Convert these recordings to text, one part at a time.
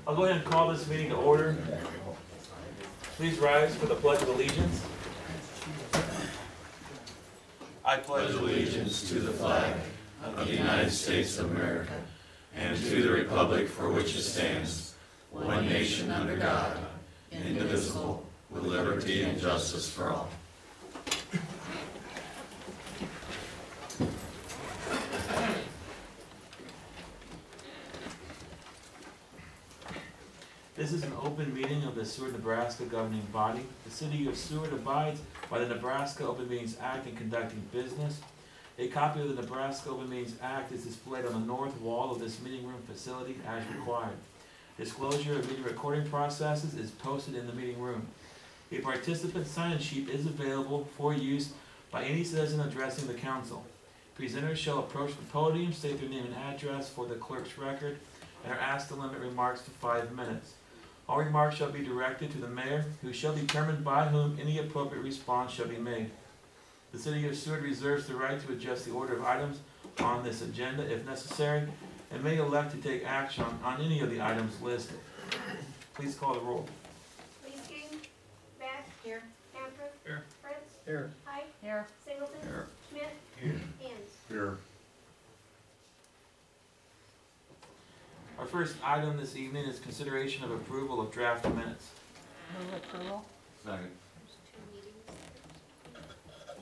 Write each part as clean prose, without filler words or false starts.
I'll go ahead and call this meeting to order. Please rise for the Pledge of Allegiance. I pledge allegiance to the flag of the United States of America and to the republic for which it stands, one nation under God, indivisible, with liberty and justice for all. This is an open meeting of the Seward, Nebraska governing body. The city of Seward abides by the Nebraska Open Meetings Act in conducting business. A copy of the Nebraska Open Meetings Act is displayed on the north wall of this meeting room facility as required. Disclosure of meeting recording processes is posted in the meeting room. A participant sign-in sheet is available for use by any citizen addressing the council. Presenters shall approach the podium, state their name and address for the clerk's record, and are asked to limit remarks to 5 minutes. All remarks shall be directed to the mayor, who shall determine by whom any appropriate response shall be made. The city of Seward reserves the right to adjust the order of items on this agenda if necessary, and may elect to take action on any of the items listed. Please call the roll. Leesking, Beck, Here. Camper, Here. Fritz, Here. Pike, Here. Singleton, Here. Schmidt, Here. Hens. Here. Our first item this evening is consideration of approval of draft minutes. Move approval. Second.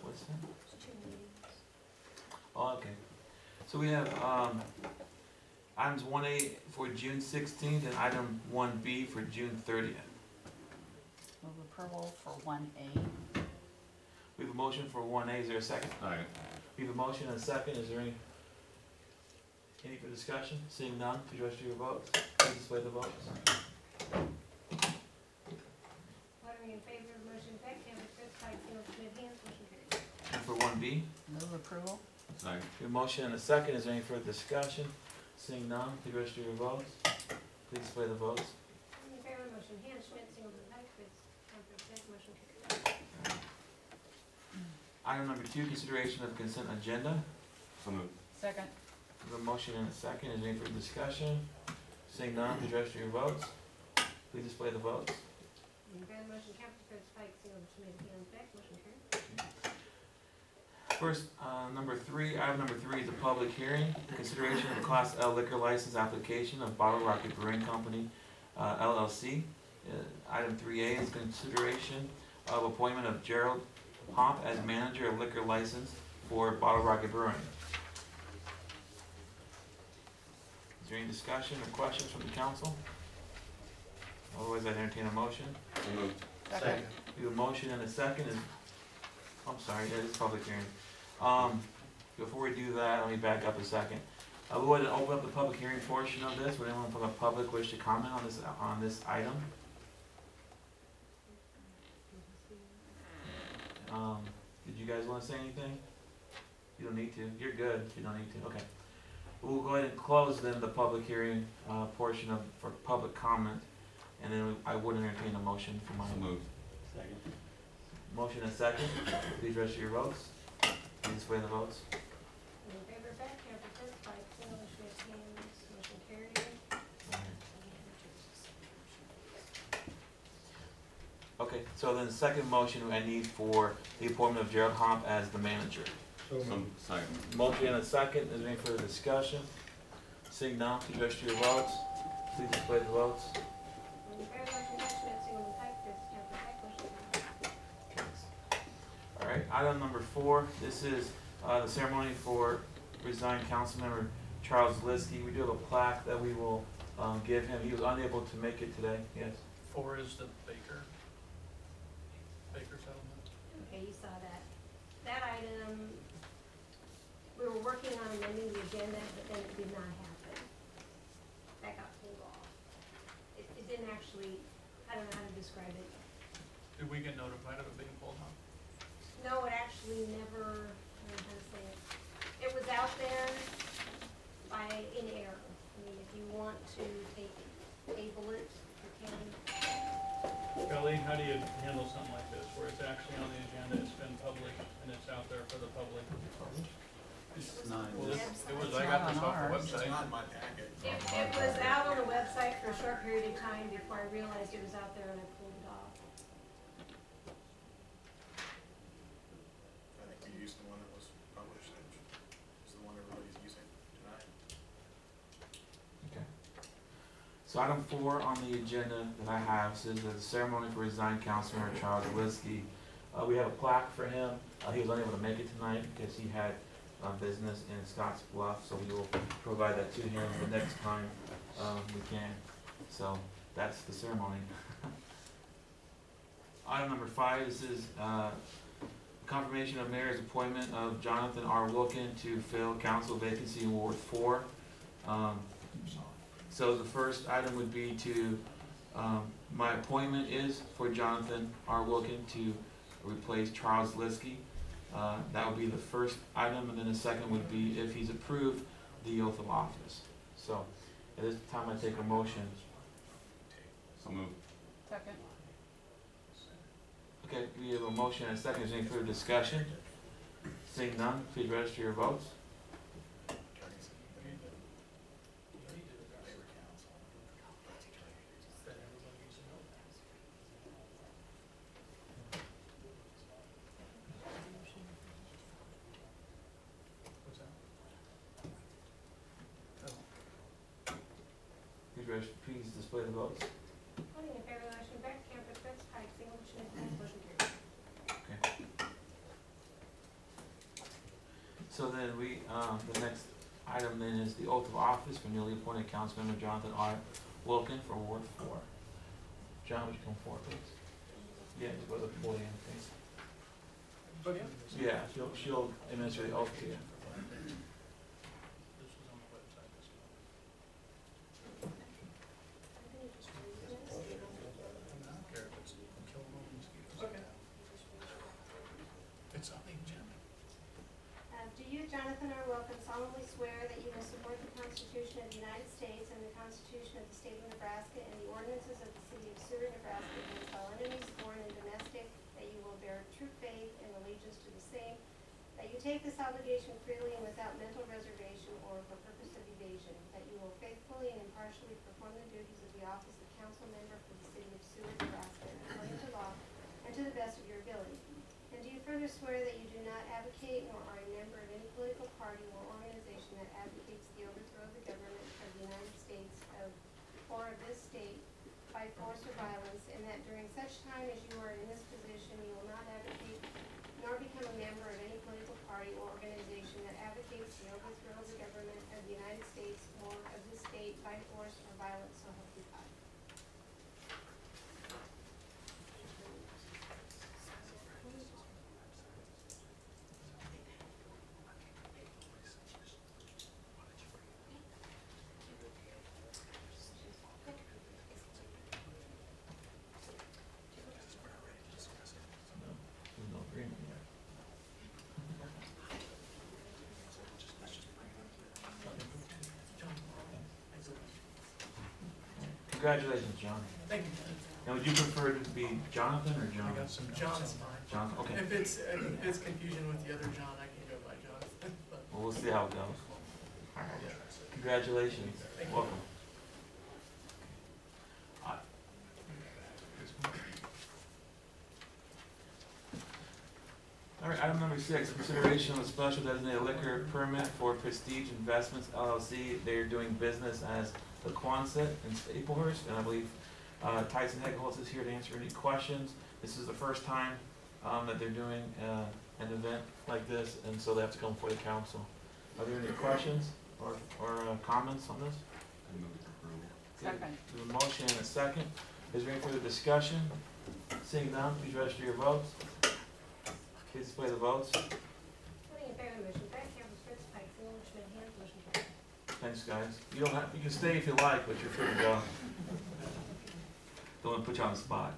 What's that? Oh, okay. So we have items 1A for June 16th and item 1B for June 30th. Move approval for 1A. We have a motion for 1A. Is there a second? Second. We have a motion and a second. Is there any for discussion? Seeing none, please register your votes. Please display the votes. Voting in favor of motion, Beck, Camper, Fritz, Pike, Singleton, Schmidt, Hens, motion carried. And for 1B, Move approval. Second. we have a motion and a second. Is there any further discussion? Seeing none, please register your votes. Please display the votes. Voting in favor of motion, Hens, Schmidt, Singleton, Pike, Fritz, Camper, Beck, motion carried. Item number 2, consideration of consent agenda. So moved. Second. We have a motion and a second. Is there any further discussion? Seeing none, please register your votes. Please display the votes. Voting in favor of motion, Camper, Fritz, Pike, Singleton, Schmidt, Hens, Beck, motion carried. First, item number 3 is a public hearing. Consideration of a Class L liquor license application of Bottle Rocket Brewing Company, LLC. Item 3A is consideration of appointment of Gerald Pomp as manager of liquor license for Bottle Rocket Brewing. Is there any discussion or questions from the council? Otherwise, I'd entertain a motion. So moved. Second. We have a motion and a second. I'm sorry, that is public hearing. Before we do that, let me back up a second. We'll go ahead and open up the public hearing portion of this. Would anyone from the public wish to comment on this item? Did you guys want to say anything? You don't need to. You're good. You don't need to. Okay. We'll go ahead and close then the public hearing portion for public comment, and then I would entertain a motion for my So moved. second. Motion and second. Please register your votes. Please display the votes. Voting in favor of Beck, Camper, Fritz, Pike, Singleton, Schmidt, Hens, motion carried. Okay, so then the second motion I need for the appointment of Gerald Homp as the manager. Second. Motion and a second. Is there any further discussion? Seeing none, please register your votes. Please display the votes. Voting in favor of motion, Beck, Schmidt, Singleton, Pike, Fritz, Camper, Beck, motion carried. All right, item number 4. This is the ceremony for resigned council member Charles Liskey. We do have a plaque that we will give him. He was unable to make it today. Yes. 4 is the Baker settlement. Okay, you saw that. That item, we were working on amending the agenda, but then it did not happen. That got pulled off. It didn't actually, I don't know how to describe it. Did we get notified of it being pulled off? No, it actually never, I don't know how to say it. It was out there in error. I mean, if you want to table it, you can. Colleen, how do you handle something like this, where it's actually on the agenda, it's been published, and it's out there for the public? It's not. Well, Yeah. it was, I got this off the It's website. not in my packet. It was out on the website for a short period of time before I realized it was out there and I pulled it off. I think we used the one that was published, it's the one everybody's using tonight. Okay. So item 4 on the agenda that I have says that the ceremony for resigned councilmember Charles Liskey. We have a plaque for him. He was unable to make it tonight because he had business in Scotts Bluff, so we will provide that to him the next time we can. So that's the ceremony. Item number 5, this is confirmation of mayor's appointment of Jonathan R. Wilkin to fill council vacancy in Ward 4. So the first item would be to, my appointment is for Jonathan R. Wilkin to replace Charles Liskey. That would be the first item, and then the second would be, if he's approved, the oath of office. So at this time, I take a motion. So moved. Second. Okay, we have a motion and a second. Is there any further discussion? Seeing none, please register your votes. What's that? Please display the votes. Voting in favor of the motion, Beck, Camper, Fritz, Pike, single motion, and motion carried. So then we, the next item then is the oath of office for newly appointed Councilmember Jonathan R. Wilkin for Ward 4. John, would you come forward, please? Yeah, just go to the podium, please. Yeah, she'll administer the oath to you. This was on the website as well. I don't care if it's killing all the mosquitoes. Okay. It's on the agenda. Do you, Jonathan R. Wilkin, solemnly swear that you will support the Constitution of the United States and the Constitution of the State of Nebraska and the ordinances of the City of Seward, Nebraska, against all enemies, foreign and domestic, that you will bear true faith and allegiance to the same, that you take this obligation freely and without mental reservation or for purpose of evasion, that you will faithfully and impartially perform the duties of the office of council member for the City of Seward, Nebraska, according to law and to the best of your ability? And do you further swear that you do not advocate nor are a member of any political party or organization that advocates the overthrow of the government of the United States or of this state by force or violence, and that during such time as you are in this position, you will not advocate nor become a member of any political party or organization that advocates the overthrow of the government of the United States or of this state by force or violence, so help you God? There's no agreement yet. Congratulations, John. Thank you. Now, would you prefer to be Jonathan or I John? got some notes. John is fine. Jonathan, okay. If it's confusion with the other John, I can go by Jonathan. But Well, we'll see how it goes. All right. Congratulations. Thank you. Welcome. All right, item number 6, consideration of a special designated liquor permit for Prestige Investments LLC. They're doing business as the Quonset in Staplehurst, and I believe Tyson Heckholz is here to answer any questions. This is the first time that they're doing an event like this, and so they have to come before the council. Are there any questions or comments on this? I move for approval. Second. There's a motion and a second. Is there any further discussion? Seeing none, please register your votes. Please display the votes. Voting in favor of the motion, Beck, Camper, Fritz, Pike, single motion, and hand, motion carried. Thanks, guys. You don't have, you can stay if you like, but you're free to go. Don't want to put you on the spot.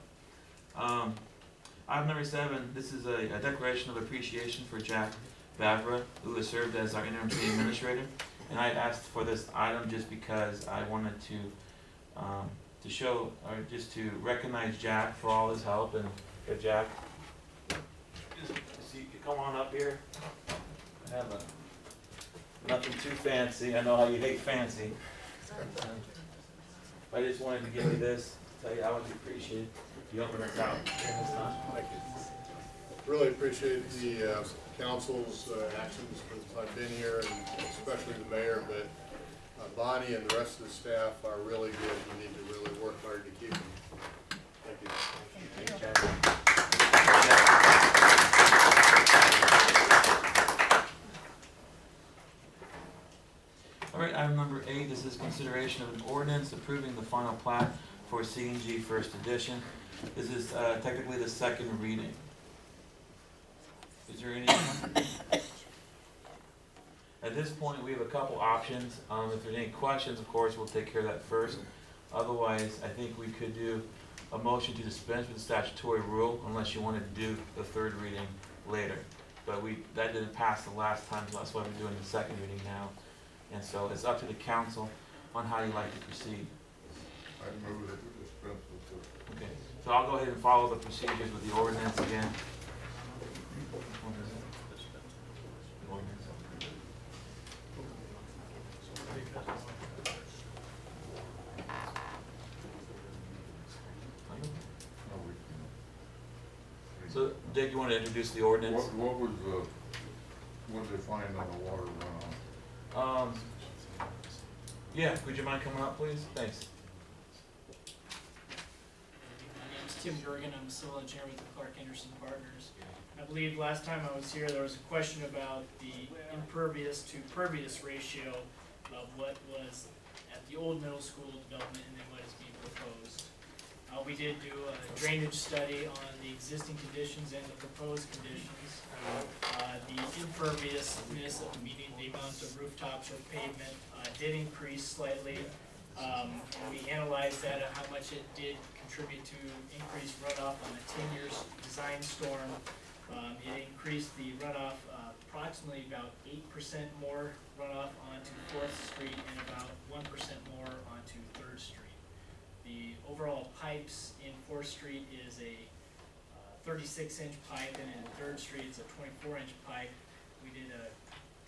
Item number 7, this is a declaration of appreciation for Jack Vavra, who has served as our interim city administrator. And I asked for this item just because I wanted to show, or just to recognize Jack for all his help, and give Jack, just, see, come on up here. I have Nothing too fancy. I know how you hate fancy. I just wanted to give you this, tell you how much you appreciate it. You open us out during this time. Thank you. Really appreciate the council's actions since I've been here, and especially the mayor, but Bonnie and the rest of the staff are really good. We need to really work hard to keep them. Thank you. Thank you. All right, item number 8, this is consideration of an ordinance approving the final plat for C&G First Edition. This is technically the second reading. Is there any? At this point, we have a couple options. If there's any questions, of course, we'll take care of that first. Otherwise, I think we could do a motion to dispense with the statutory rule unless you wanted to do the third reading later. But that didn't pass the last time, so that's why we're doing the second reading now. And so it's up to the council on how you like to proceed. I move that we dispense with the. Okay, so I'll go ahead and follow the procedures with the ordinance again. So, Dick, you want to introduce the ordinance? What was what they find on the water runoff? Yeah, would you mind coming up, please? Thanks. My name's Tim Jorgen. I'm a civil engineer with the Clark Anderson Partners. I believe last time I was here, there was a question about the impervious to pervious ratio of what was at the old middle school development and then what is being proposed. We did do a drainage study on the existing conditions and the proposed conditions. The imperviousness, meaning the amount of rooftops or pavement, did increase slightly. And we analyzed that and how much it did contribute to increased runoff on a 10-year design storm. It increased the runoff approximately about 8% more runoff onto 4th Street and about 1% more onto 3rd Street. The overall pipes in 4th Street is a 36-inch pipe, and in 3rd Street it's a 24-inch pipe. We did a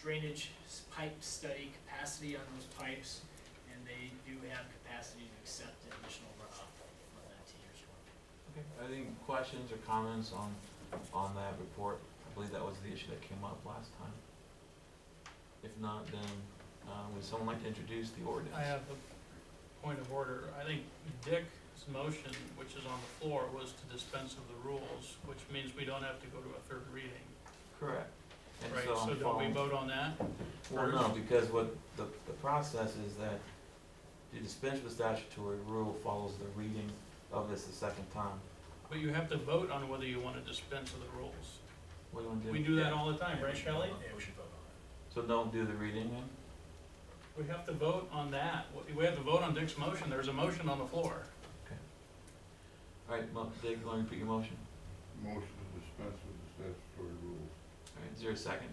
drainage pipe study capacity on those pipes, and they do have capacity to accept additional runoff from that 10-year storm. Okay. Any questions or comments on that report? I believe that was the issue that came up last time. If not, then would someone like to introduce the ordinance? I have a point of order. I think Dick's motion, which is on the floor, was to dispense of the rules, which means we don't have to go to a third reading. Correct. And Right, I'm so don't we following- vote on that? Well, no, because what the process is that the dispense with statutory rule follows the reading of this the second time. But you have to vote on whether you want to dispense of the rules. What do you want to do? We do that all the time, right, Shelley? Yeah, we should vote on So don't do the reading then? We have to vote on that. We have to vote on Dick's motion. There's a motion on the floor. All right, Dick, go ahead and put your motion. Motion to dispense with the statutory rules. All right, is there a second?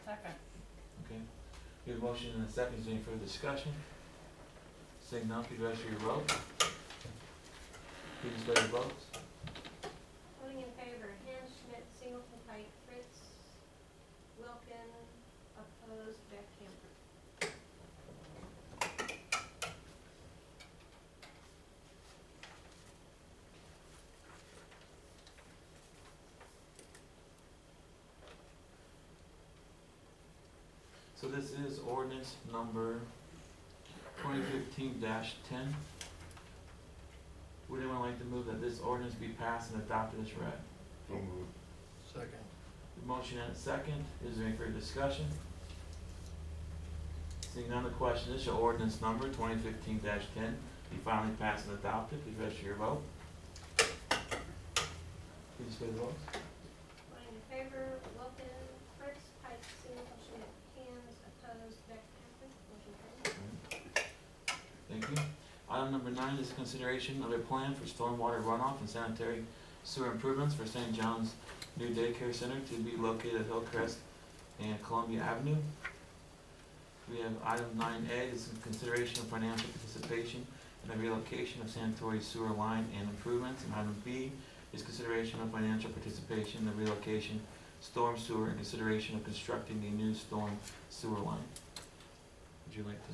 Second. Okay. We have a motion and a second. Is there any further discussion? Seeing none, please register your vote. Please display your votes. Voting in favor, Hans, Schmidt, Singleton, Pike, Fritz, Wilkin, opposed, Beck, Camper. So this is ordinance number 2015-10. Would anyone like to move that this ordinance be passed and adopted as read? So moved. Second. The motion and a second. Is there any further discussion? Seeing none, the question is, shall ordinance number 2015-10 be finally passed and adopted? Please register your vote. Please display the votes. Voting in favor, Wilkin, Fritz, Pike, Singleton, Schmidt, Hans, opposed, Beck, Camper. Motion carried. Thank you. Item number 9 is consideration of a plan for stormwater runoff and sanitary sewer improvements for St. John's new daycare center to be located at Hillcrest and Columbia Avenue. We have item 9A is consideration of financial participation in the relocation of sanitary sewer line and improvements. And item B is consideration of financial participation in the relocation storm sewer in consideration of constructing a new storm sewer line. Would you like to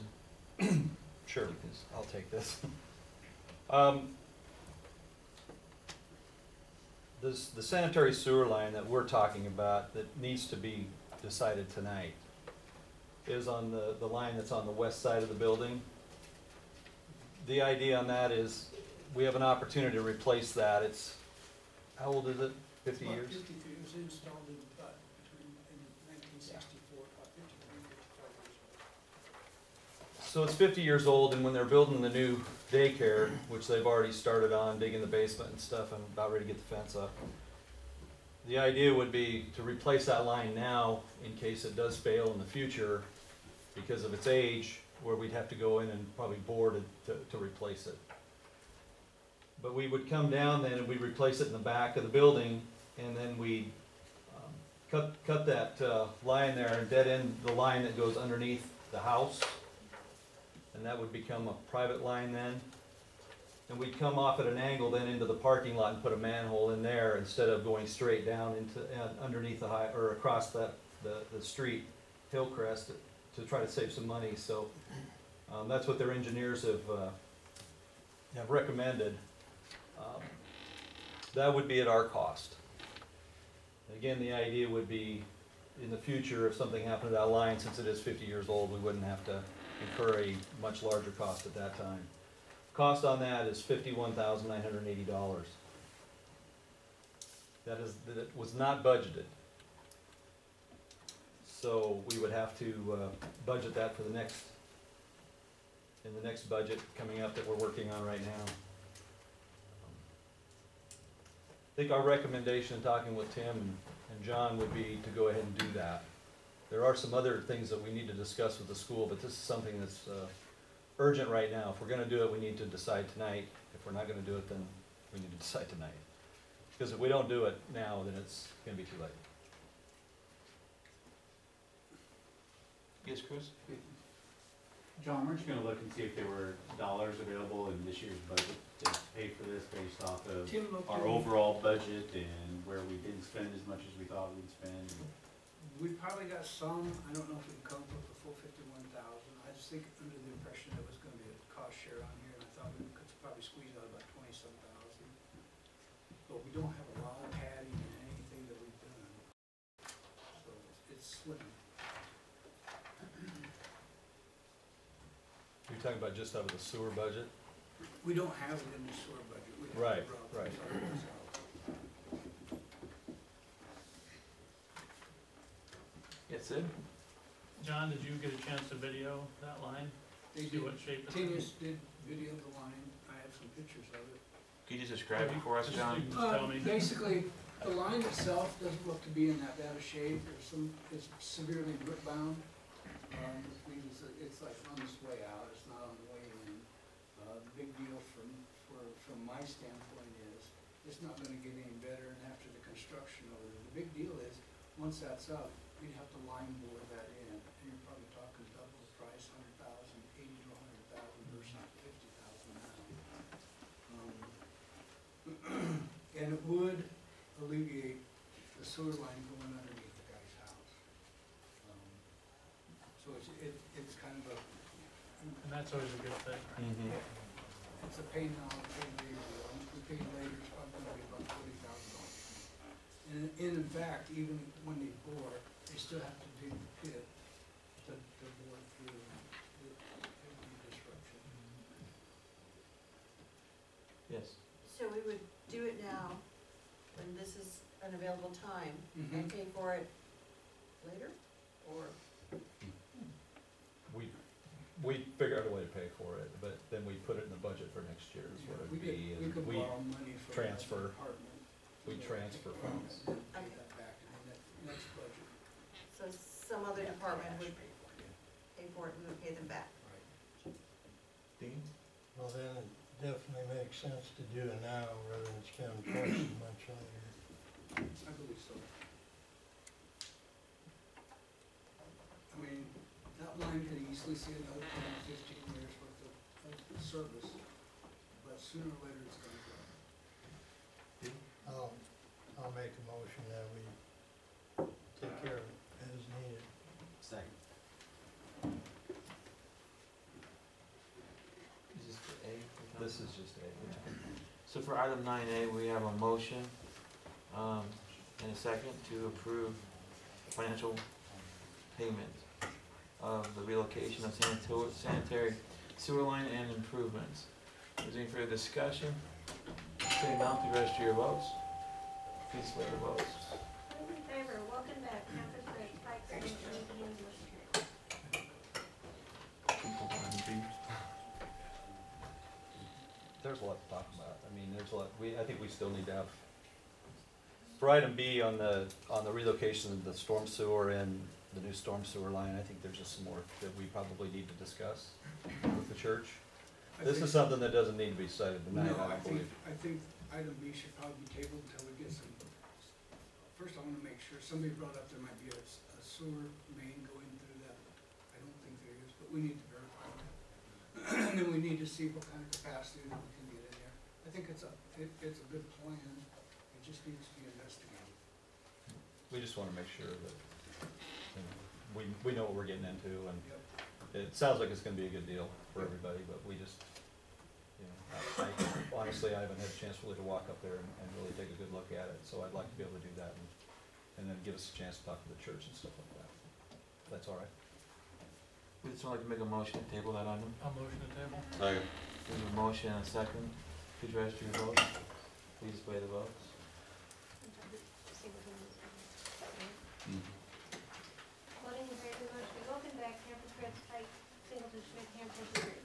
Sure, take this? I'll take this. The sanitary sewer line that we're talking about that needs to be decided tonight is on the line that's on the west side of the building. The idea on that is we have an opportunity to replace that. It's, how old is it? 50 years? 52, it was installed in, between, in 1964, about 55 years old. So it's 50 years old, and when they're building the new daycare, which they've already started on, digging the basement and stuff, and about ready to get the fence up, the idea would be to replace that line now in case it does fail in the future because of its age, where we'd have to go in and probably bore to replace it. But we would come down then and we'd replace it in the back of the building, and then we'd cut that line there and dead end the line that goes underneath the house. And that would become a private line then. And we'd come off at an angle then into the parking lot and put a manhole in there instead of going straight down into underneath the high, or across the street, Hillcrest, to try to save some money. So that's what their engineers have recommended. That would be at our cost. Again, the idea would be in the future, if something happened to that line, since it is 50 years old, we wouldn't have to incur a much larger cost at that time. Cost on that is $51,980. That was not budgeted. So we would have to budget that for in the next budget coming up that we're working on right now. I think our recommendation, talking with Tim and John, would be to go ahead and do that. There are some other things that we need to discuss with the school, but this is something that's urgent right now. If we're gonna do it, we need to decide tonight. If we're not gonna do it, then we need to decide tonight. Because if we don't do it now, then it's gonna be too late. Yes, Chris? John, weren't you gonna look and see if there were dollars available in this year's budget to pay for this based off of Tim looked our in. overall budget and where we didn't spend as much as we thought we'd spend? We probably got some, I don't know if we can come up with the full 51,000. I just think under the impression that it was gonna be a cost share on here, and I thought we could probably squeeze out about 20-some thousand. But we don't have a lot of padding in anything that we've done. So it's slim. You're talking about just out of the sewer budget? We don't have it in the sewer budget. We have to Right, drop right. something else out. Yes, Sid? John, did you get a chance to video that line? They See did, what shape it's in? Tinius did video the line. I have some pictures of it. Can you just describe it for us, John? Just tell me. Basically, the line itself doesn't look to be in that bad a shape. It's severely root bound. Which means it's like on its way out, it's not on the way in. The big deal from my standpoint is, it's not gonna get any better and after the construction of it. The big deal is, once that's up, you'd have to line bore that in, and you're probably talking double the price, 100,000, 80 to 100,000 versus 50,000 now. And it would alleviate the sewer line going underneath the guy's house. So it's kind of a, And that's always a good thing, right? Mm-hmm. it's a pay now, pay later deal. Once we pay later, it's probably gonna be about $40,000. And in fact, even when they bore, they still have to dig the pit to bore through the disruption. Yes. So we would do it now, when this is an available time, and Mhm. pay for it later, or? We figure out a way to pay for it, but then we put it in the budget for next year is what We it'd be. could And borrow money from the transfer- department. we transfer funds. And pay that back in the next budget. So some other department would pay for it, we would pay them back. Right. Dean? Well, then it definitely makes sense to do it now rather than spend twice as much later. I believe so. I mean, that line could easily see another 10, 15 years worth of service, but sooner or later it's gonna go. I'll make a motion that we take care of it as needed. Second. Is this for A? This is just a, So for item 9A, we have a motion and a second to approve financial payment of the relocation of sanitary sewer line and improvements. Is there any further discussion? Seeing none, please register your votes. Please display the votes. Those in favor, welcome back, Campus Red, Pike, and there's a lot to talk about. I mean, there's a lot, I think we still need to have, for item B on the relocation of the storm sewer and the new storm sewer line, I think there's just some more that we probably need to discuss with the church. This is something that doesn't need to be decided tonight, No, I believe. I think item B should probably be tabled until we get some, first I wanna make sure, somebody brought up there might be a sewer main going through that. I don't think there is, but we need to verify that. And then we need to see what kind of capacity that we can get in there. I think it's a good plan, it just needs to be investigated. We just wanna make sure that, you know, we know what we're getting into, and Yep. it sounds like it's gonna be a good deal for everybody, but we just, you know, honestly, I haven't had a chance really to walk up there and really take a good look at it, so I'd like to be able to do that and then give us a chance to talk to the church and stuff like that. That's all right. Would someone like to make a motion to table that item? I'll motion to table. Second. There's a motion and a second. Please register your votes. Please display the votes. Voting in favor of the motion, welcome back, Campus Red, Pike, Singleton, Schmidt, Hampton, Seward.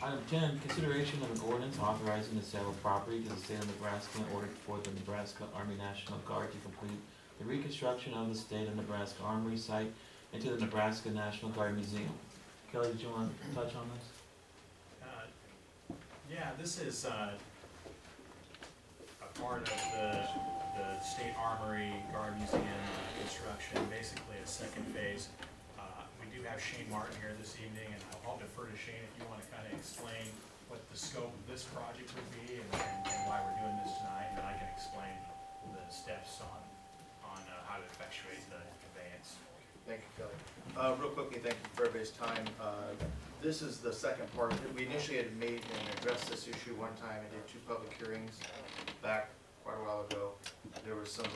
Item 10, consideration of an ordinance authorizing the sale of property to the state of Nebraska in order for the Nebraska Army National Guard to complete the reconstruction of the state of Nebraska Armory site into the Nebraska National Guard Museum. Kelly, did you want to touch on this? Yeah, this is a part of the State Armory Guard Museum construction, basically a second phase. We do have Shane Martin here this evening, and I'll defer to Shane if you want to kind of explain what the scope of this project would be and why we're doing this tonight, and I can explain the steps on how to effectuate the conveyance. Thank you, Kelly. Real quickly, thank you for everybody's time. This is the second part of it. We initially had made and addressed this issue one time and did 2 public hearings back quite a while ago. There was some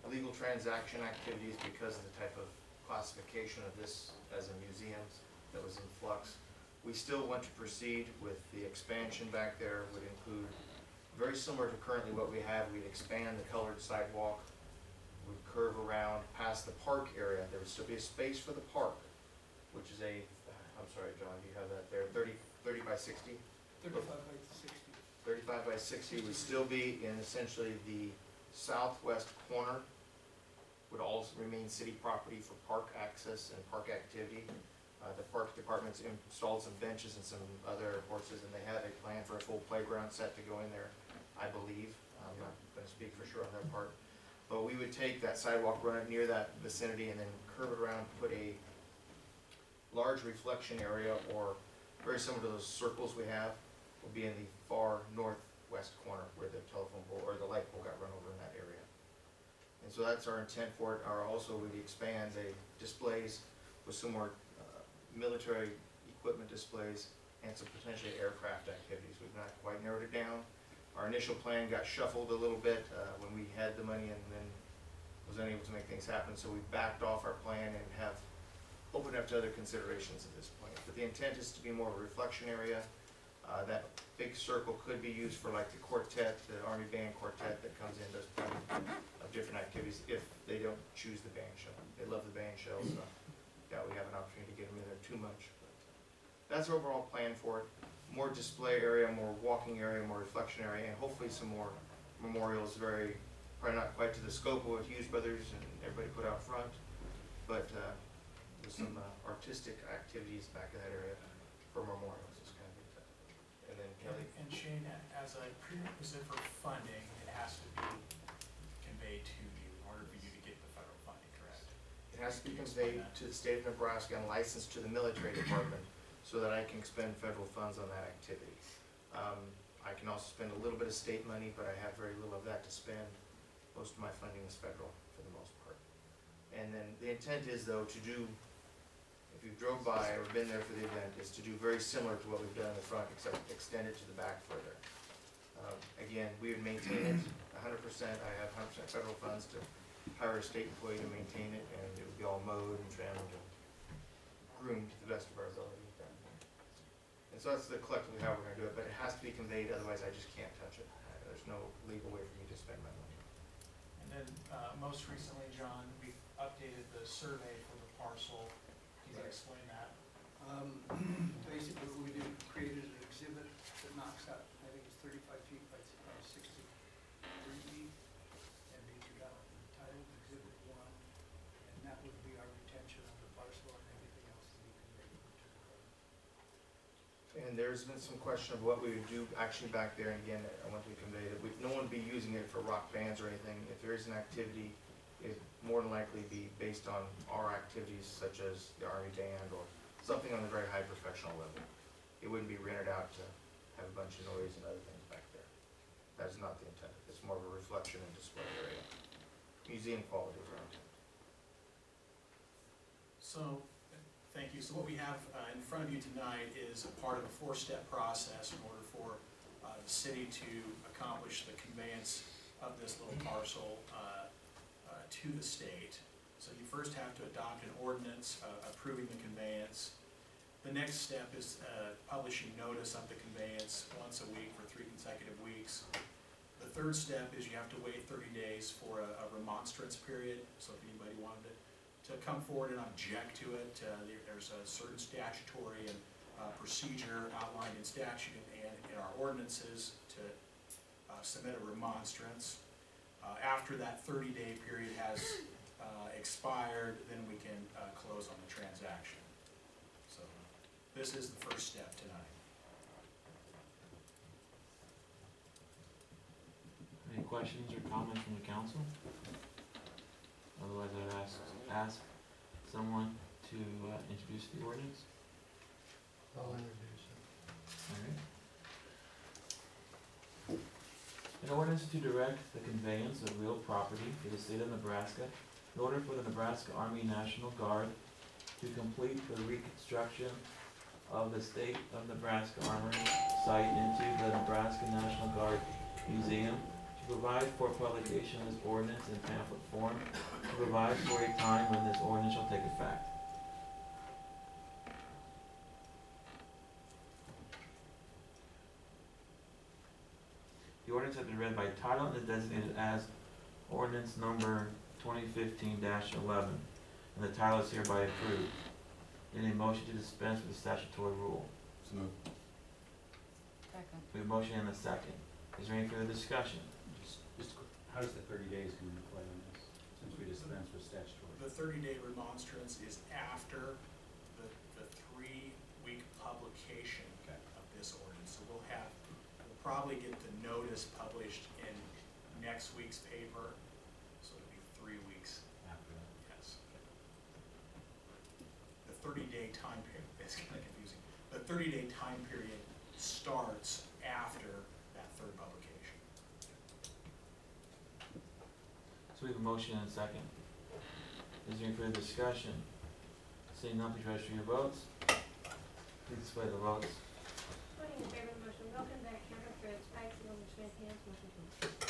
legal transaction activities because of the type of classification of this as a museum that was in flux. We still want to proceed with the expansion back there. Would include, very similar to currently what we have, we'd expand the colored sidewalk, would curve around past the park area. There would still be a space for the park, which is I'm sorry, John, do you have that there? 30 by 60? 35 by 60. 35 by 60 would still be in essentially the southwest corner, would also remain city property for park access and park activity. The park department's installed some benches and some other horses, and they have a plan for a full playground set to go in there, I believe. I'm not going to speak for sure on that part. But we would take that sidewalk, run it near that vicinity, and then curve it around, put a large reflection area, or very similar to those circles we have, will be in the far northwest corner where the telephone pole or the light pole got run over in that area. And so that's our intent for it. Also, we'd expand the displays with some more military equipment displays and some potentially aircraft activities. We've not quite narrowed it down. Our initial plan got shuffled a little bit when we had the money and then was unable to make things happen. So we backed off our plan and have opened up to other considerations at this point. But the intent is to be more of a reflection area. That big circle could be used for like the quartet, the Army Band Quartet that comes in, does plenty of different activities if they don't choose the band shell. They love the band shell, so yeah, we have an opportunity to get them in there too much. But that's our overall plan for it. More display area, more walking area, more reflection area, and hopefully some more memorials. Probably not quite to the scope of what Hughes Brothers and everybody put out front, but with some artistic activities back in that area for memorials. It's kind of neat. And then Kelly. And Shane, as a prerequisite for funding, it has to be conveyed to you in order for you to get the federal funding, correct? It has to be conveyed to the state of Nebraska and licensed to the military department so that I can expend federal funds on that activity. I can also spend a little bit of state money, but I have very little of that to spend. Most of my funding is federal for the most part. And then the intent is though to do, if you've drove by or been there for the event, is to do very similar to what we've done in the front, except extend it to the back further. Again, we would maintain it 100%. I have 100% federal funds to hire a state employee to maintain it, and it would be all mowed and trimmed and groomed to the best of our ability. And so that's collectively how we're gonna do it, but it has to be conveyed, otherwise I just can't touch it. There's no legal way for me to spend my money. And then, most recently, John, we updated the survey for the parcel. Can you explain that? Basically, what we did, created an exhibit that knocks out, I think it's 35 feet by 63 feet. And we got titled Exhibit 1, and that would be our retention of the parcel and everything else to be conveyed to the court. And there's been some question of what we would do actually back there, and again, I want to convey that no one would be using it for rock bands or anything. If there is an activity, it'd more than likely be based on our activities such as the Army Band or something on a very high professional level. It wouldn't be rented out to have a bunch of noise and other things back there. That is not the intent. It's more of a reflection and display area. Museum quality is our intent. So, thank you. So what we have in front of you tonight is a part of a four-step process in order for the city to accomplish the conveyance of this little parcel to the state. So you first have to adopt an ordinance approving the conveyance. The next step is publishing notice of the conveyance once a week for 3 consecutive weeks. The third step is you have to wait 30 days for a remonstrance period. So if anybody wanted to come forward and object to it, there's a certain statutory and procedure outlined in statute and in our ordinances to submit a remonstrance. After that 30-day period has expired, then we can close on the transaction. So this is the first step tonight. Any questions or comments from the council? Otherwise, I'd ask someone to introduce the ordinance. I'll introduce it. All right. An ordinance to direct the conveyance of real property for the state of Nebraska in order for the Nebraska Army National Guard to complete the reconstruction of the state of Nebraska Armory site into the Nebraska National Guard Museum, to provide for publication of this ordinance in pamphlet form, to provide for a time when this ordinance shall take effect. The ordinance has been read by title and is designated as ordinance number 2015-11, and the title is hereby approved. Any motion to dispense with the statutory rule? So moved. Second. We have a motion and a second. Is there any further discussion? Just how does the 30 days come into play on this, since we dispense with statutory? The 30-day remonstrance is after the 3-week publication of this ordinance. So we'll probably get the notice published in next week's paper, so it'll be 3 weeks After that. Yes. The 30-day time period, it's kind of confusing. The 30-day time period starts after that third publication. So we have a motion and a second. Is there any further discussion? Seeing none, please register your votes. Please display the votes. Voting in favor of the motion, Milkenbeck, Campbell, Fritz, Pikes, Miller, Schmidt, Hans, motion carries.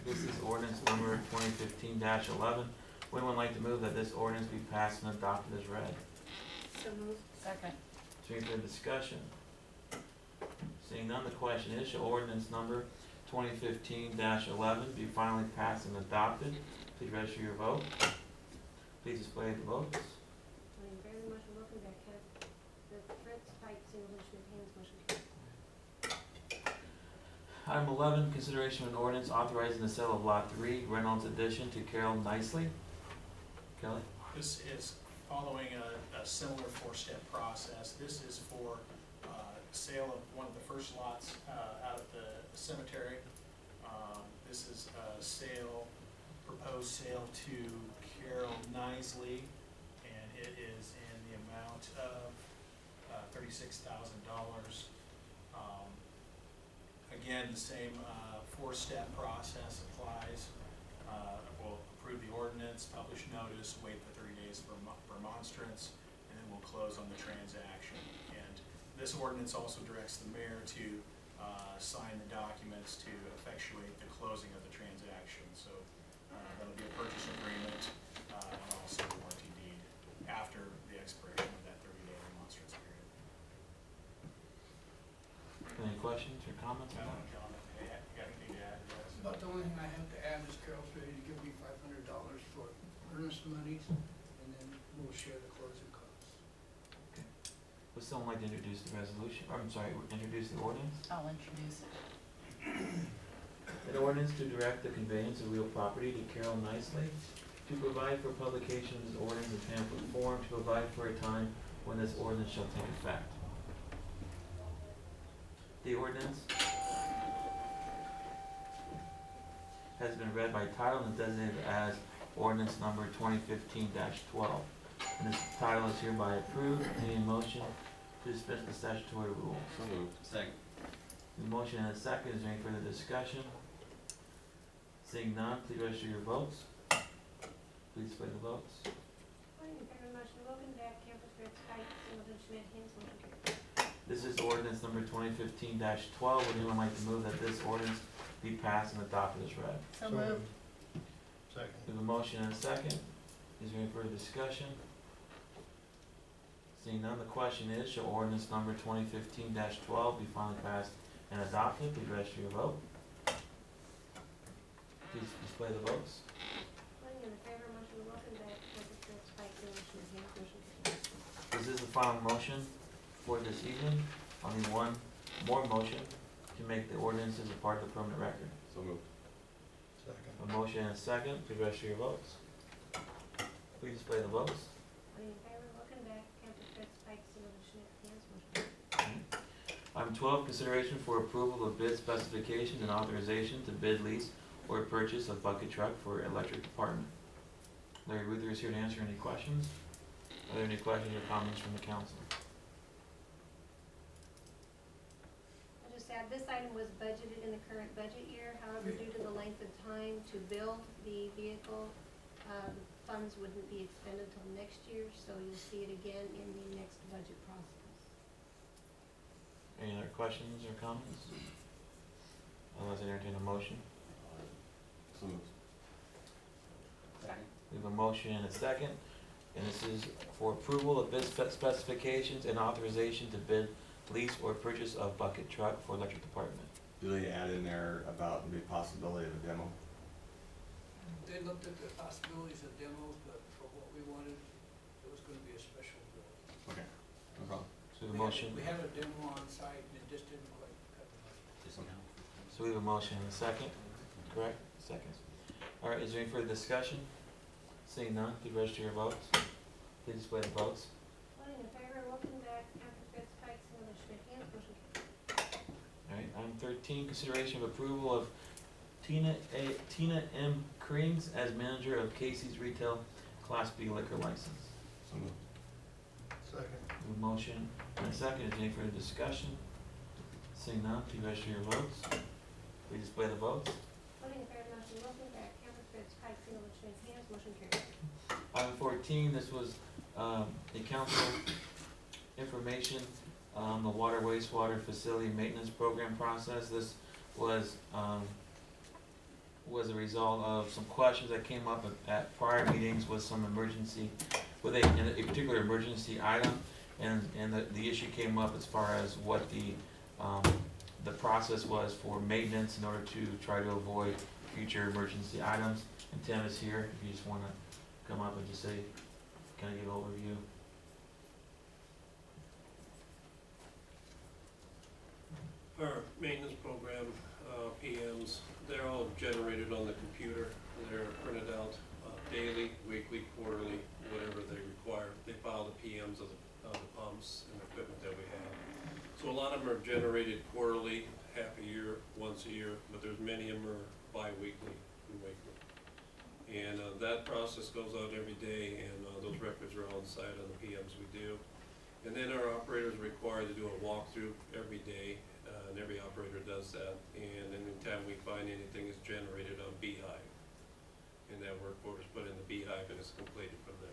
This is ordinance number 2015-11. Would anyone like to move that this ordinance be passed and adopted as read? So moved. Second. Is there any further discussion? Seeing none, the question is, shall ordinance number 2015-11 be finally passed and adopted? Please register your vote. Please display the votes. Voting in favor of the motion, Milkenbeck, Campbell, Fritz, Pikes, Miller, Schmidt, Hans, motion carries. Item 11, consideration of an ordinance authorizing the sale of Lot 3, Reynolds Addition to Carol Nicely. Kelly? This is following a similar four-step process. This is for sale of one of the first lots out of the cemetery. This is a proposed sale to Carol Nicely, and it is in the amount of $36,000. Again, the same four-step process applies. We'll approve the ordinance, publish notice, wait the 30 days for remonstrance, and then we'll close on the transaction. And this ordinance also directs the mayor to sign the documents to effectuate the closing of the transaction. So that'll be a purchase agreement and also a warranty deed after the expiration of that 30-day remonstrance period. Any questions or comments on that? You got anything to add to that? But the only thing I have to add is Carol's ready to give me $500 for earnest monies, and then we'll share the closing costs. Would someone like to introduce the resolution, or I'm sorry, introduce the ordinance? I'll introduce it. An ordinance to direct the conveyance of real property to Carol Nicely, to provide for publication of this ordinance in pamphlet form, to provide for a time when this ordinance shall take effect. The ordinance has been read by title and designated as ordinance number 2015-12. And this title is hereby approved. Any motion to dispense the statutory rule? So moved. Second. The motion and a second. Is there any further discussion? Seeing none, please register your votes. Please display the votes. Voting in favor of the motion, Wilken, Beck, Campbell, Fritz, Pike, Singleton, Schmidt, Haynes, motion carried. This is ordinance number 2015-12. Would anyone like to move that this ordinance be passed and adopted as read? So moved. Second. We have a motion and a second. Is there any further discussion? Seeing none, the question is, shall ordinance number 2015-12 be finally passed and adopted? Please register your vote. Please display the votes. Voting in favor of the motion, Wilken, Beck, Campbell, Fritz, Pike, Singleton, Schmidt, Haynes, motion carried. This is the final motion for this evening. I'll need one more motion to make the ordinances a part of the permanent record. So moved. Second. A motion and a second. Please register your votes. Please display the votes. Voting in favor, Wilken, Beck, Campbell, Fritz, Pike, Singleton, Schmidt, Haynes, motion carried. Item 12, consideration for approval of bid specifications and authorization to bid, lease, or purchase of bucket truck for electric department. Larry Ruther is here to answer any questions. Are there any questions or comments from the council? I'll just add, this item was budgeted in the current budget year, however, due to the length of time to build the vehicle, funds wouldn't be expended until next year, so you'll see it again in the next budget process. Any other questions or comments? Otherwise, I entertain a motion. So moved. Second. We have a motion and a second, and this is for approval of bid specifications and authorization to bid, lease, or purchase of bucket truck for electric department. Do they add in there about the possibility of a demo? They looked at the possibilities of demos, but for what we wanted, it was gonna be a special bill. Okay, no problem. So the motion, We had a demo on site, and it just didn't quite cut the mustard. Just somehow. so we have a motion and a second, correct? Second. All right, is there any further discussion? Seeing none, please register your votes. Please display the votes. Voting in favor, Wilken, Beck, Campbell, Fritz, Pike, Singleton, Schmidt, Haynes, motion carried. All right, item 13, consideration of approval of Tina M. Krings as manager of Casey's Retail Class B liquor license. So moved. Second. We have a motion and a second. Is there any further discussion? Seeing none, please register your votes. Please display the votes. Voting in favor of the motion, Wilken, Beck, Campbell, Fritz, Pike, Singleton, Schmidt, Haynes, motion carried. Item 14, this was the council information, the water wastewater facility maintenance program process. This was a result of some questions that came up at prior meetings with some emergency, with a particular emergency item, and the issue came up as far as what the process was for maintenance in order to try to avoid future emergency items. And Tim is here if you just want to come up and just say, kind of give an overview. Our maintenance program, PMs, they're all generated on the computer. They're printed out daily, weekly, quarterly, whatever they require. They file the PMs of the pumps and equipment that we have. So a lot of them are generated quarterly, half a year, once a year, but there's many of them are bi-weekly and weekly. And that process goes on every day, and those records are on site on the PMs we do. And then our operators are required to do a walkthrough every day, and every operator does that. And anytime we find anything is generated on Beehive. and that work order's put in the beehive and it's completed from there.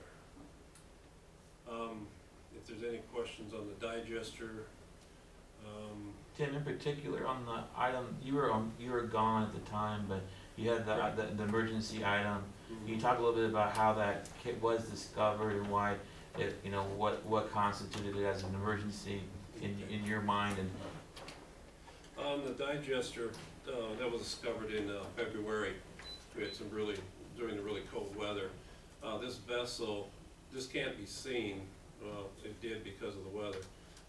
If there's any questions on the digester, Tim, in particular, on the item, you were gone at the time, but you had the emergency item. Can you talk a little bit about how that kit was discovered and why it, you know, what constituted it as an emergency in your mind? And the digester, that was discovered in February. We had during the really cold weather. This vessel, this can't be seen. It did because of the weather.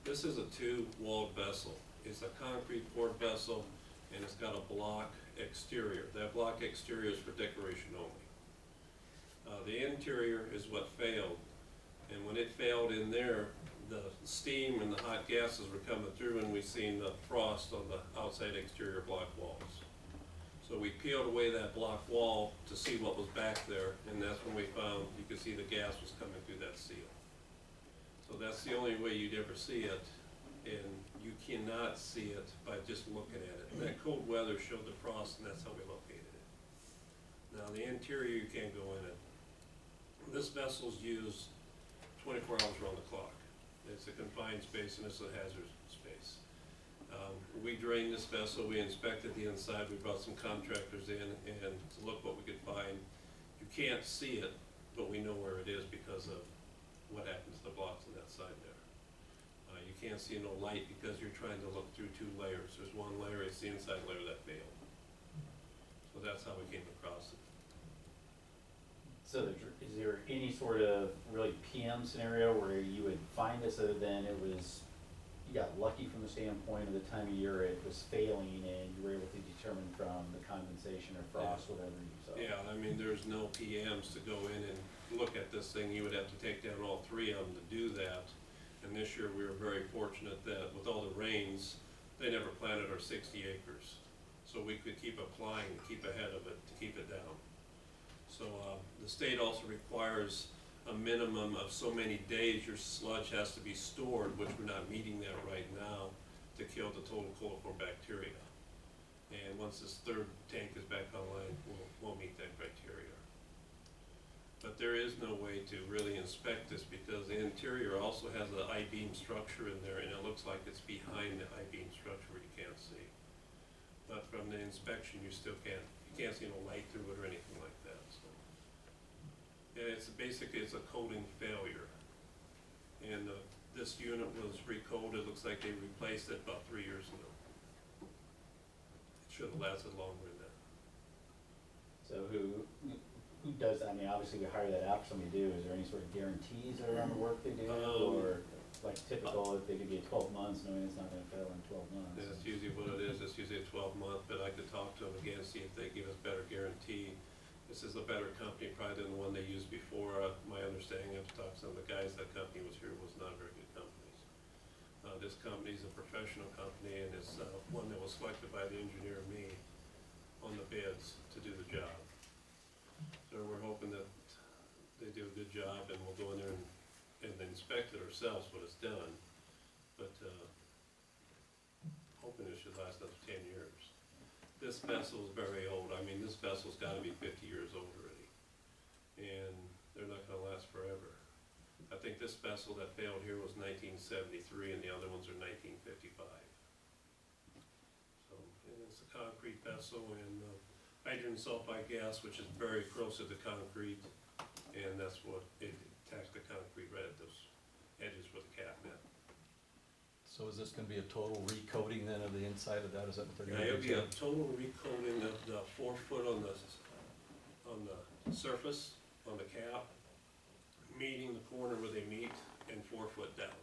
This is a two-walled vessel. It's a concrete poured vessel, and it's got a block exterior. That block exterior is for decoration only. The interior is what failed, and when it failed in there, the steam and the hot gases were coming through, and we seen the frost on the outside exterior block walls. So we peeled away that block wall to see what was back there, and that's when we found, you could see the gas was coming through that seal. So that's the only way you'd ever see it, and you cannot see it by just looking at it. And that cold weather showed the frost, and that's how we located it. Now the interior, you can't go in it. This vessel's used 24 hours around the clock. It's a confined space and it's a hazard space. We drained this vessel, we inspected the inside, we brought some contractors in and to look what we could find. You can't see it, but we know where it is because of what happens to the blocks on that side there. You can't see no light because you're trying to look through two layers. There's one layer, it's the inside layer that failed. So that's how we came across it. So is there any sort of really PM scenario where you would find this other than it was, you got lucky from the standpoint of the time of year it was failing and you were able to determine from the condensation or frost, whatever you saw? Yeah, I mean, there's no PMs to go in and look at this thing. You would have to take down all three of them to do that. And this year we were very fortunate that with all the rains, they never planted our 60 acres. So we could keep applying to keep ahead of it, to keep it down. So the state also requires a minimum of so many days your sludge has to be stored, which we're not meeting that right now, to kill the total coliform bacteria. And once this third tank is back online, we'll meet that criteria. But there is no way to really inspect this because the interior also has an I-beam structure in there and it looks like it's behind the I-beam structure where you can't see. But from the inspection you still can't see no light through it or anything like that. So. And it's basically a coating failure. And this unit was recoated, looks like they replaced it about 3 years ago. It should have lasted longer than that. So who does, I mean, obviously we hire that out for somebody to do, is there any sort of guarantees around the work they do? Or like typical, if they could be 12 months, knowing it's not gonna fail in 12 months? That's usually what it is, it's usually a 12-month, but I could talk to them again, see if they give us better guarantee. This is a better company probably than the one they used before. My understanding, I've talked to some of the guys, that company was here, was not a very good company. This company is a professional company and it's one that was selected by the engineer and me on the bids to do the job. So we're hoping that they do a good job and we'll go in there and inspect it ourselves when it's done. But hoping it should last another 10 years. This vessel is very old. I mean, this vessel's gotta be 50 years old already. And they're not gonna last forever. I think this vessel that failed here was 1973 and the other ones are 1955. So, and it's a concrete vessel and hydrogen sulfide gas, which is very corrosive to concrete, and that's what it attacks the concrete right at those edges where the cap met. so is this gonna be a total recoating then of the inside of that? Is that what they're Yeah, gonna do? it'll be a total recoating of the 4 foot on the surface, on the cap, meeting the corner where they meet, and 4 foot down.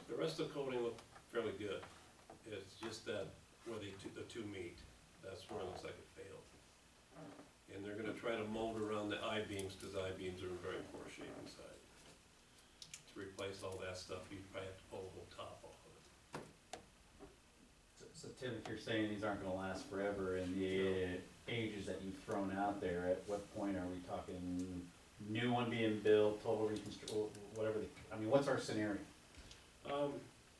The rest of the coating looked fairly good. It's just that where the two meet, that's where it looks like it failed. And they're gonna try to mold around the I-beams, because the I-beams are in very poor shape inside. To replace all that stuff, you probably have to pull the whole top off of it. So Tim, if you're saying these aren't gonna last forever and the ages that you've thrown out there, at what point are we talking new one being built, total reconstruct, whatever I mean, what's our scenario?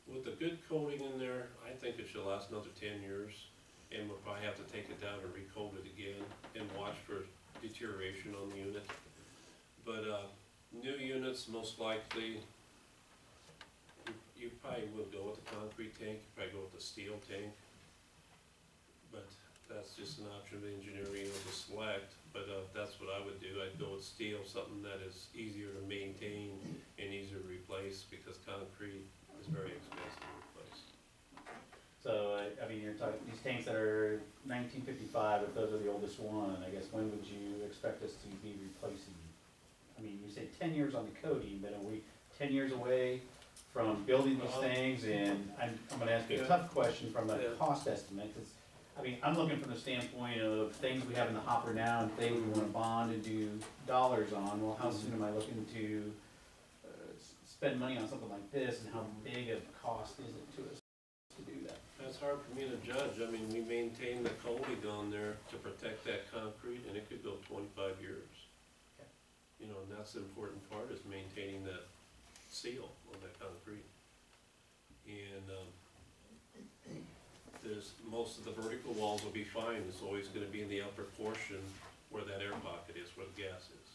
With the good coating in there, I think it should last another 10 years. And we'll probably have to take it down and recoat it again and watch for deterioration on the unit. But, new units, most likely, you probably will go with the concrete tank, you probably go with the steel tank. But that's just an option of engineering to select, but, that's what I would do, I'd go with steel, something that is easier to maintain and easier to replace, because concrete is very expensive to replace. So, I mean, you're talking, these tanks that are 1955, if those are the oldest one, I guess when would you expect us to be replacing? I mean, you say 10 years on the coating, but are we 10 years away from building these things? And I'm gonna ask you a tough question from a cost estimate, 'cause, I mean, I'm looking from the standpoint of things we have in the hopper now and things we wanna bond and do dollars on. Well, how soon am I looking to spend money on something like this, and how big of a cost is it to us to do that? That's hard for me to judge, I mean, we maintain the coating on there to protect that concrete, and it could go 25 years. Okay. You know, and that's the important part, is maintaining that seal on that concrete. And, most of the vertical walls will be fine, it's always gonna be in the upper portion where that air pocket is, where the gas is.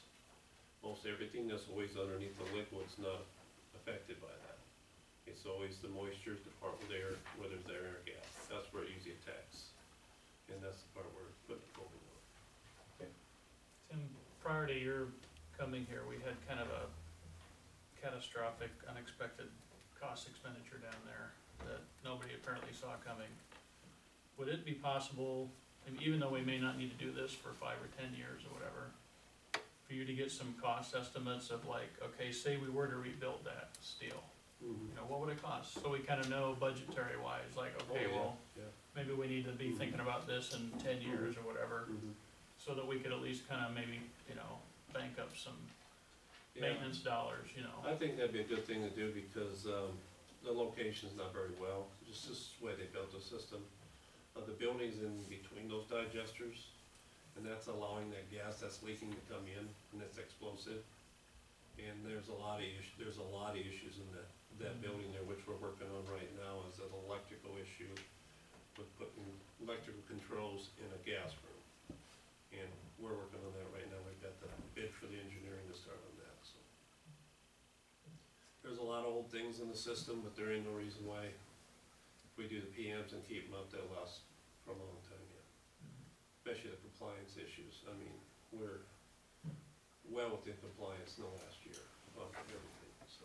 Most everything that's always underneath the liquid's not affected by that. It's always the moisture, the part where there's air or gas, that's where it usually attacks. And that's the part where we're putting the coating on. Tim, prior to your coming here, we had kind of a catastrophic, unexpected cost expenditure down there that nobody apparently saw coming. Would it be possible, and even though we may not need to do this for 5 or 10 years or whatever, for you to get some cost estimates of like, okay, say we were to rebuild that steel, you know, what would it cost? So we kind of know budgetary wise, like, okay, well, maybe we need to be thinking about this in 10 years or whatever, so that we could at least kind of maybe, you know, bank up some maintenance dollars, you know. I think that'd be a good thing to do, because, the location's not very well, just the way they built the system. The building's in between those digesters, and that's allowing that gas that's leaking to come in, and it's explosive. And there's a lot of issues in that building there, which we're working on right now, is an electrical issue with putting electrical controls in a gas room. And we're working on that right now, we've got the bid for the engineering to start on that, so. There's a lot of old things in the system, but there ain't no reason why, if we do the PMs and keep them up, they'll last for a long time yet. Especially the compliance issues, I mean, we're well within compliance in the last year on everything, so.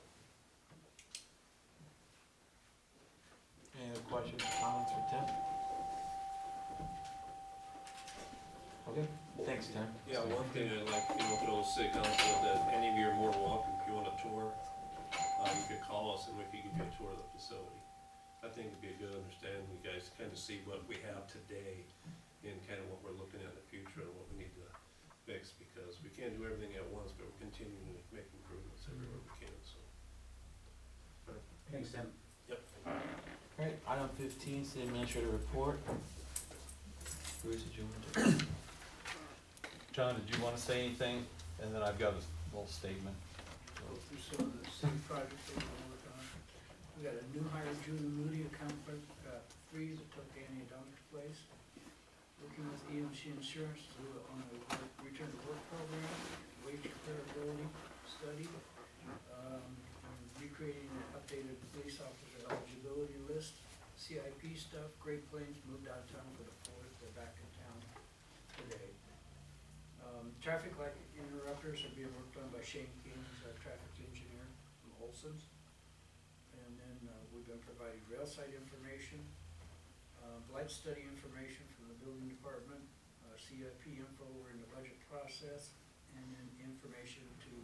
Any other questions, comments for Tim? Okay, thanks, Tim. Yeah, one thing I'd like, for the city council, that any of you are more than welcome, if you want a tour, you could call us and we could give you a tour of the facility. I think it'd be a good understanding, you guys kind of see what we have today and kind of what we're looking at in the future and what we need to fix, because we can't do everything at once, but we're continuing to make improvements everywhere we can, so. Thanks, Tim. Yep. Alright, item 15, city administrator report. Bruce, did you want to? John, did you want to say anything? And then I've got a little statement. Go through some of the city projects that we're working on. We got a new hire, Julie Moody, account clerk, 3 that took Danny Adam's place. Working with EMC Insurance on a return to work program, wage comparability study, recreating an updated police officer eligibility list, CIP stuff. Great Plains moved out of town for the 4th, they're back in town today. Traffic light interrupters are being worked on by Shane King, who's our traffic engineer from Olson's. And then we've been providing rail site information, blight study information from the building department, CIP info, we're in the budget process, and then information to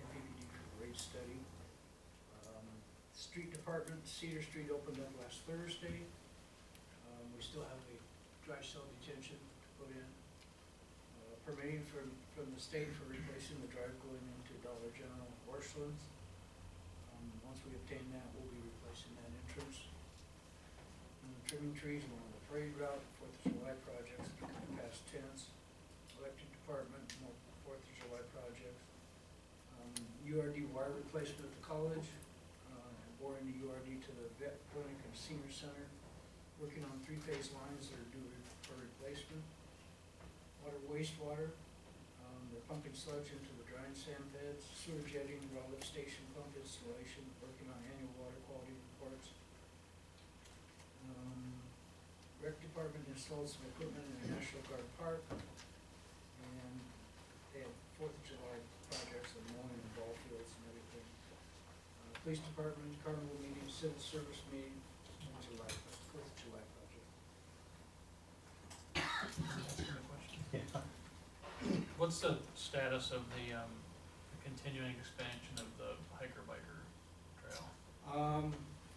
MPPD for the rate study. Street department, Cedar Street opened up last Thursday. We still have a dry cell detention to put in. Permitting from the state for replacing the drive going into Dollar General Orchlands. Once we obtain that, we'll be replacing that entrance. Trimming trees along the parade route, 4th of July projects, becoming past tense. Electric department, more 4th of July projects. URD wire replacement at the college, boring the URD to the vet clinic and senior center. Working on 3-phase lines that are due for replacement. water, wastewater. They're pumping sludge into the drying sand beds, sewer jetting, raw lift station pump installation, working on annual water quality reports. Rec department installed some equipment in the National Guard Park, and they had 4th of July projects, the mowing and ball fields and everything. Police department, carnival meeting, civil service meeting, July, 4th of July project. What's the status of the continuing expansion of the hiker-biker trail?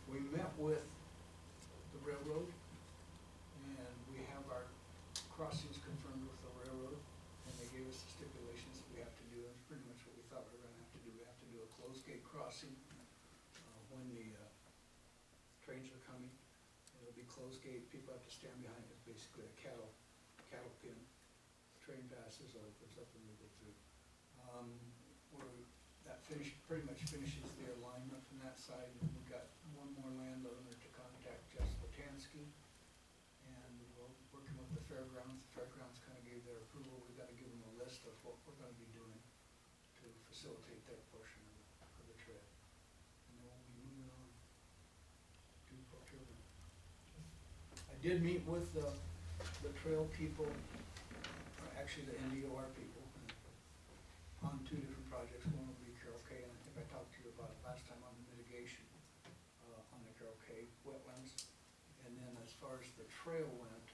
We met with the railroad, and we have our crossings confirmed with the railroad, and they gave us the stipulations that we have to do. That's pretty much what we thought we were gonna have to do. We have to do a closed gate crossing, when the, trains are coming. It'll be closed gate, people have to stand behind it, basically a cattle pin. Train passes, opens up and we go through. That pretty much finishes the alignment from that side, and we've got one more landowner to contact, Jeff Botansky. And we're working with the fairgrounds. The fairgrounds kinda gave their approval. We've gotta give them a list of what we're gonna be doing to facilitate their portion of the trail. And then we'll be moving on to procurement. I did meet with the trail people, actually the NDOR people, on 2 different projects. One will be Carroll K, and I think I talked to you about it last time on the mitigation, on the Carroll K wetlands. And then as far as the trail went,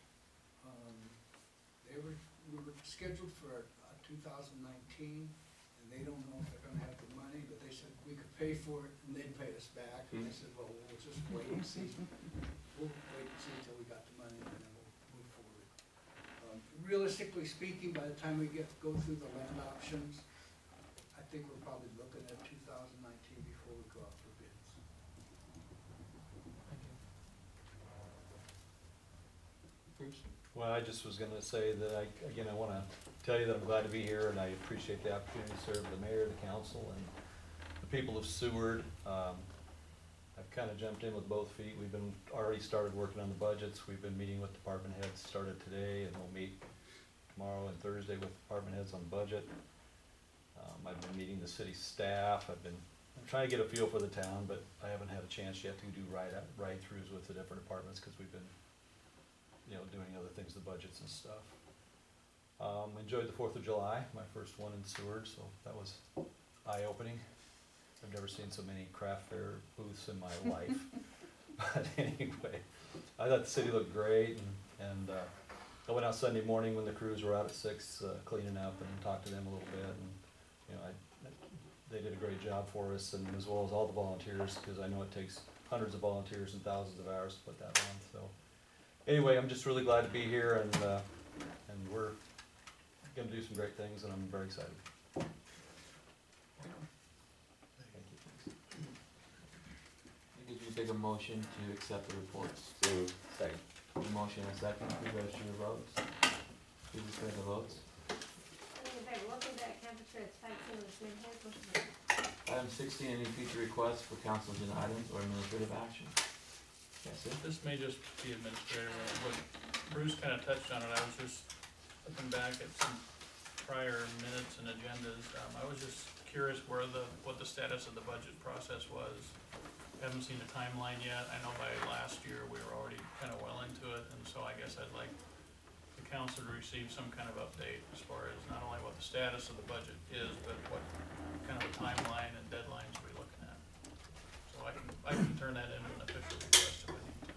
we were scheduled for a 2019, and they don't know if they're gonna have the money, but they said we could pay for it and they'd pay us back. And I said, well, we'll just wait and see. We'll wait and see until we got the money, and then we'll move forward. Realistically speaking, by the time we go through the land options, I think we're probably looking at 2019 before we go out for bids. Bruce? Well, I just was gonna say that I wanna tell you that I'm glad to be here, and I appreciate the opportunity to serve the mayor, the council, and the people of Seward. I've kinda jumped in with both feet. We've already started working on the budgets. We've been meeting with department heads, started today, and we'll meet tomorrow and Thursday with department heads on budget. I've been meeting the city staff. I'm trying to get a feel for the town, but I haven't had a chance yet to do ride-throughs with the different departments, cause we've been, doing other things, the budgets and stuff. Enjoyed the 4th of July, my first one in Seward, so that was eye-opening. I've never seen so many craft fair booths in my life. But anyway, I thought the city looked great, and I went out Sunday morning when the crews were out at 6, cleaning up, and talked to them a little bit, and, they did a great job for us, and as well as all the volunteers, because I know it takes hundreds of volunteers and thousands of hours to put that on, so. Anyway, I'm just really glad to be here, and we're gonna do some great things, and I'm very excited. Thank you. Did you take a motion to accept the reports? Second. A motion and a second, please register your votes. Please display the votes. In favor, welcome back, temperature at site similar to Smith, motion carried. Item 16, any future requests for council agenda items or administrative action? That's it. This may just be administrative, but Bruce kinda touched on it. I was just looking back at some prior minutes and agendas. I was just curious what the status of the budget process was. Haven't seen the timeline yet. I know by last year we were already kinda well into it, and so I guess I'd like the council to receive some kind of update as far as not only what the status of the budget is, but what kind of a timeline and deadlines we're looking at. So I can turn that into an official request if I need to.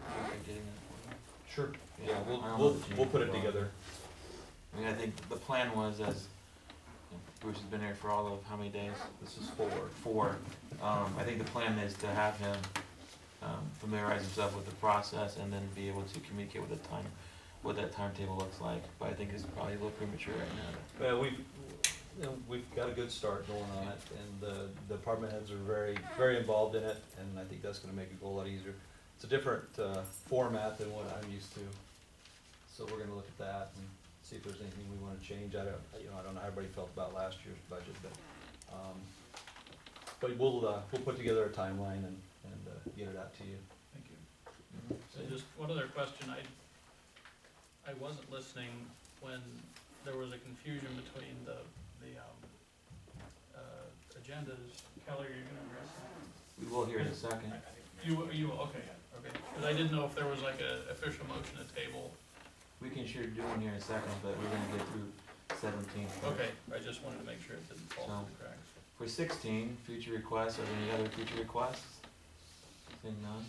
Are you getting that for me? Sure. Yeah, I don't know that you we'll put need it to together. I mean, I think the plan was, as Bruce has been here for all of how many days? This is 4. 4. I think the plan is to have him familiarize himself with the process and then be able to communicate with the time, what that timetable looks like. But I think it's probably a little premature right now. Well, we've got a good start going on it, and the department heads are very, very involved in it, and I think that's gonna make it go a lot easier. It's a different format than what I'm used to, so we're gonna look at that and see if there's anything we wanna change. I don't know how everybody felt about last year's budget, but we'll put together a timeline and get it out to you. Thank you. So just one other question. I wasn't listening when there was a confusion between the agendas. Kelly, are you gonna address that? We will hear in a second. You will, okay, okay. Cause I didn't know if there was like a official motion to table. We can sure do one here in a second, but we're gonna get through 17 first. Okay, I just wanted to make sure it didn't fall through the cracks. For 16, future requests, are there any other future requests? Seeing none.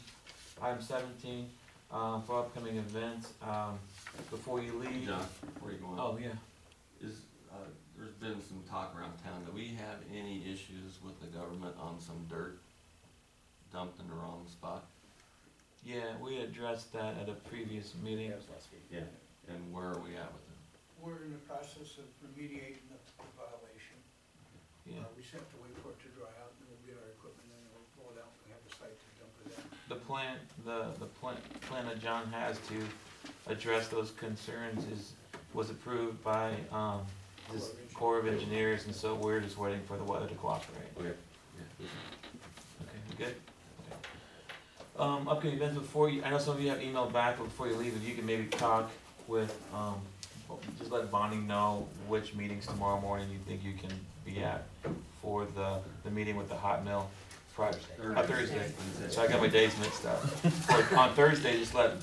Item 17, for upcoming events, before you leave. John, before you go on. Oh, yeah. There's been some talk around town, do we have any issues with the government on some dirt dumped in the wrong spot? Yeah, we addressed that at a previous meeting. That was last week. Yeah. And where are we at with it? We're in the process of remediating the violation. Yeah. We just have to wait for it to dry out, and we'll get our equipment in, and we'll pull it out, and have the site to dump it in. The plan that John has to address those concerns was approved by, this Corps of Engineers, and so we're just waiting for the weather to cooperate. Okay. Okay, you good? Okay. Upcoming events before you, I know some of you have emailed back, but before you leave, if you can maybe talk with, just let Bonnie know which meetings tomorrow morning you think you can be at for the meeting with the hot mill. Thursday. So I got my days mixed up. On Thursday, just let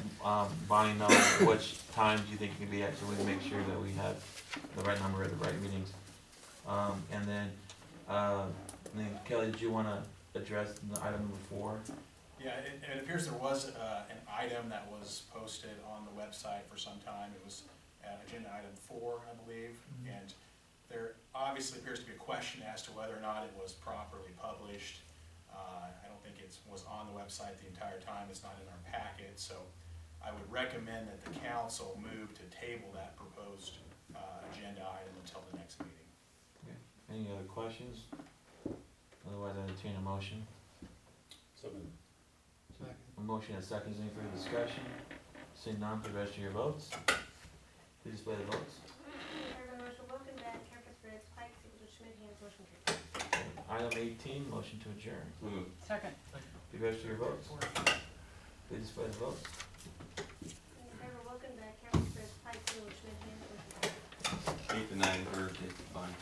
Bonnie know which times you think you can be at, so we can make sure that we have the right number of the right meetings. And then Kelly, did you want to address the item number 4? Yeah, it appears there was an item that was posted on the website for some time. It was agenda item 4, I believe, and there obviously appears to be a question as to whether or not it was properly published. I don't think it was on the website the entire time. It's not in our packet, so I would recommend that the council move to table that proposed agenda item until the next meeting. Okay. Any other questions? Otherwise, I entertain a motion. So moved. Second. A motion and a second. Is there any further discussion? Seeing none, please register your votes. Please display the votes. Item 18, motion to adjourn. Second. Please register your votes. Please display the votes. 8 to 9 Thursday, fine.